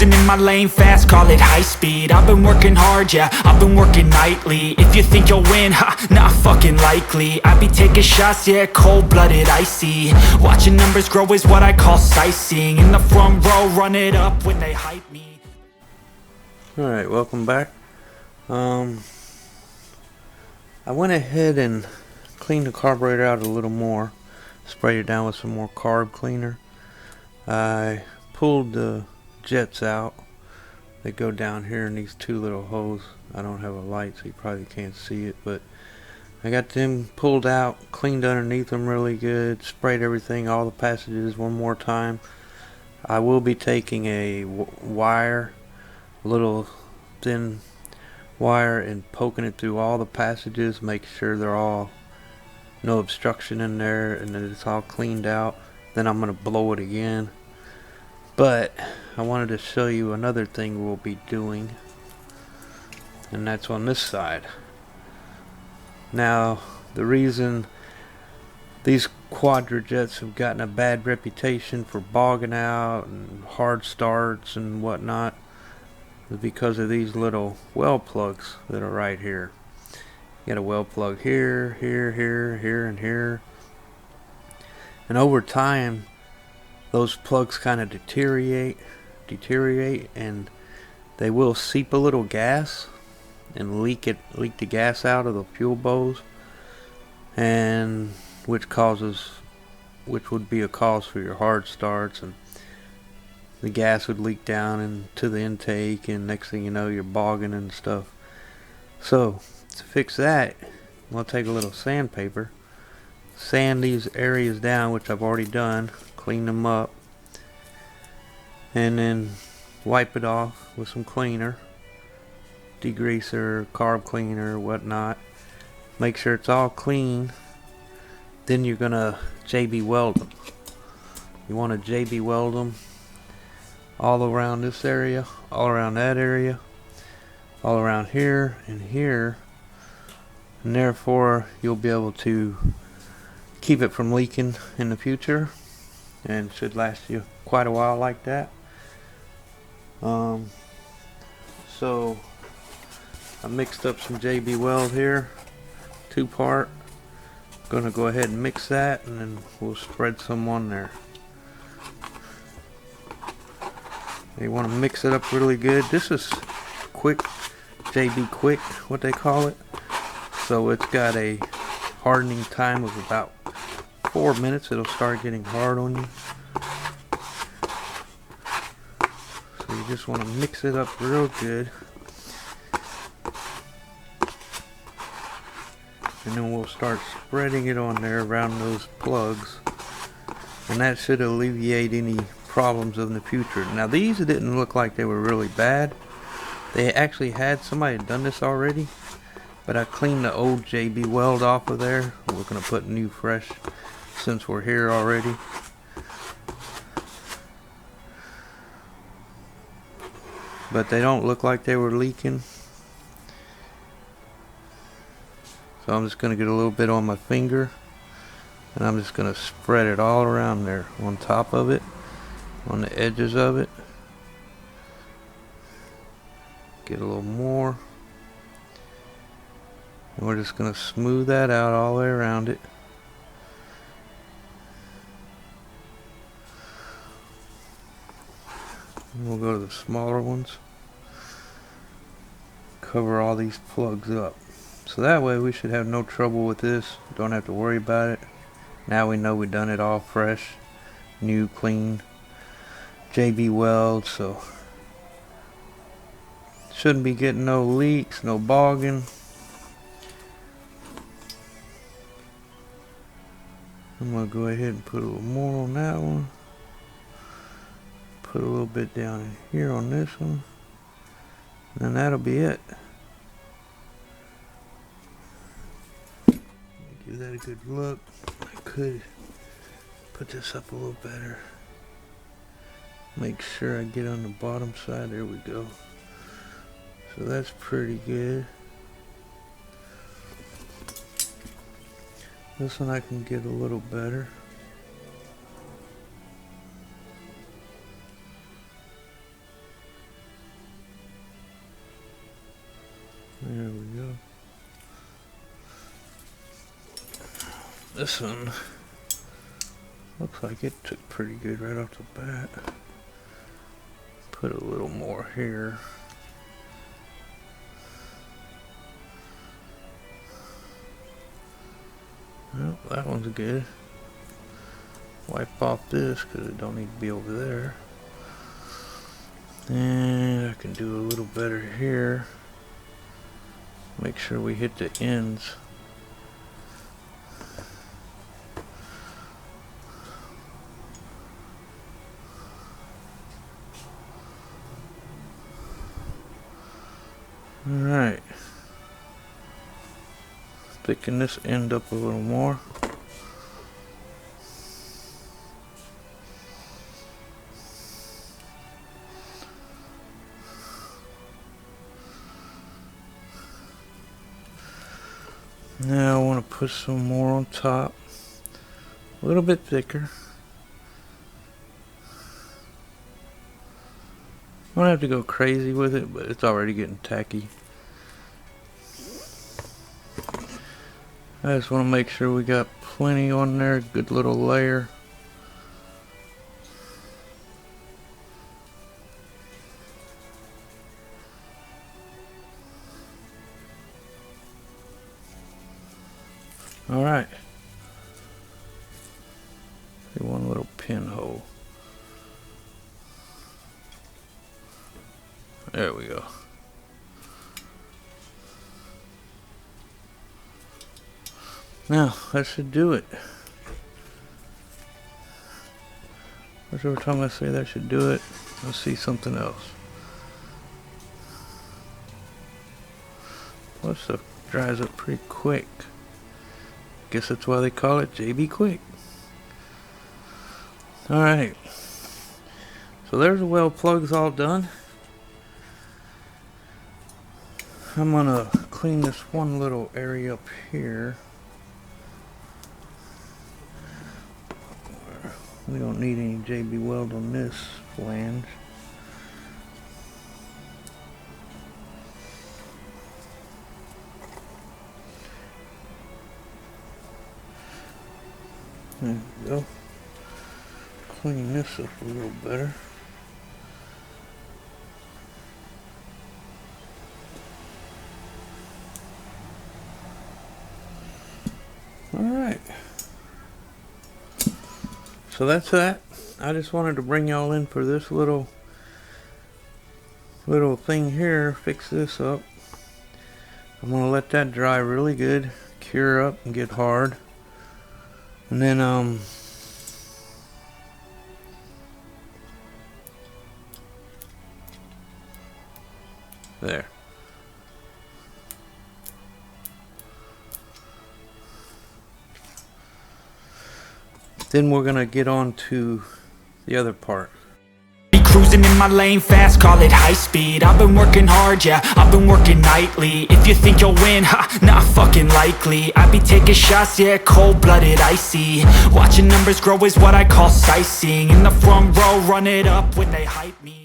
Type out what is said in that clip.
cruising in my lane fast, call it high speed. I've been working hard, yeah, I've been working nightly. If you think you'll win, ha, not fucking likely. I be taking shots, yeah, cold-blooded, icy. Watching numbers grow is what I call sightseeing. In the front row, run it up when they hype me. Alright, welcome back. I went ahead and cleaned the carburetor out a little more. Sprayed it down with some more carb cleaner. I pulled the jets out. They go down here in these two little holes. I don't have a light, so you probably can't see it, but I got them pulled out, cleaned underneath them really good, sprayed everything, all the passages one more time. I will be taking a wire, a little thin wire, and poking it through all the passages, make sure they're all no obstruction in there and that it's all cleaned out. Then I'm going to blow it again. But I wanted to show you another thing we'll be doing, and that's on this side. Now, the reason these Quadrajets have gotten a bad reputation for bogging out and hard starts and whatnot is because of these little well plugs that are right here. You got a well plug here, here, here, here, and here. And over time, those plugs kind of deteriorate, and they will seep a little gas and leak the gas out of the fuel bowls, and which would be a cause for your hard starts, and the gas would leak down into the intake, and next thing you know, you're bogging and stuff. So to fix that, we'll take a little sandpaper, sand these areas down, which I've already done, clean them up, and then wipe it off with some cleaner, degreaser, carb cleaner, whatnot. Make sure it's all clean. Then you're gonna JB weld them. You want to JB weld them all around this area, all around that area, all around here and here, and therefore you'll be able to keep it from leaking in the future, and should last you quite a while like that. So I mixed up some JB Weld here, 2-part. Gonna go ahead and mix that, and then we'll spread some on there. You want to mix it up really good. This is quick, JB quick, what they call it. So it's got a hardening time of about 4 minutes. It'll start getting hard on you. So you just want to mix it up real good. And then we'll start spreading it on there around those plugs. And that should alleviate any problems in the future. Now these didn't look like they were really bad. They actually had somebody done this already. But I cleaned the old JB Weld off of there. We're going to put new fresh since we're here already. But they don't look like they were leaking. So I'm just going to get a little bit on my finger, and I'm just going to spread it all around there, on top of it, on the edges of it. Get a little more. And we're just going to smooth that out all the way around it. And we'll go to the smaller ones. Cover all these plugs up. So that way we should have no trouble with this. Don't have to worry about it. Now we know we've done it all fresh, new, clean, JB Weld. So shouldn't be getting no leaks, no bogging. I'm going to go ahead and put a little more on that one. Put a little bit down in here on this one. And that'll be it. Give that a good look. I could put this up a little better. Make sure I get on the bottom side. There we go. So that's pretty good. This one I can get a little better. There we go. This one looks like it took pretty good right off the bat. Put a little more here. Well, that one's good. Wipe off this because it don't need to be over there. And I can do a little better here. Make sure we hit the ends. Alright. Thicken this end up a little more. Now I want to put some more on top. A little bit thicker. I don't have to go crazy with it, but it's already getting tacky. I just want to make sure we got plenty on there, good little layer. Alright. Do one little pinhole. There we go. Now, that should do it. Every time I say that should do it, I'll see something else. Plus, stuff dries up pretty quick. Guess that's why they call it JB Quick. Alright. So there's the well plugs all done. I'm gonna clean this one little area up here. We don't need any JB Weld on this flange. There we go. Clean this up a little better. Alright. So that's that. I just wanted to bring y'all in for this little thing here. Fix this up. I'm gonna let that dry really good, cure up and get hard. And then there. Then we're gonna get on to the other part. Cruising in my lane fast, call it high speed. I've been working hard, yeah, I've been working nightly. If you think you'll win, ha, not fucking likely. I be taking shots, yeah, cold-blooded, icy. Watching numbers grow is what I call sightseeing. In the front row, run it up when they hype me.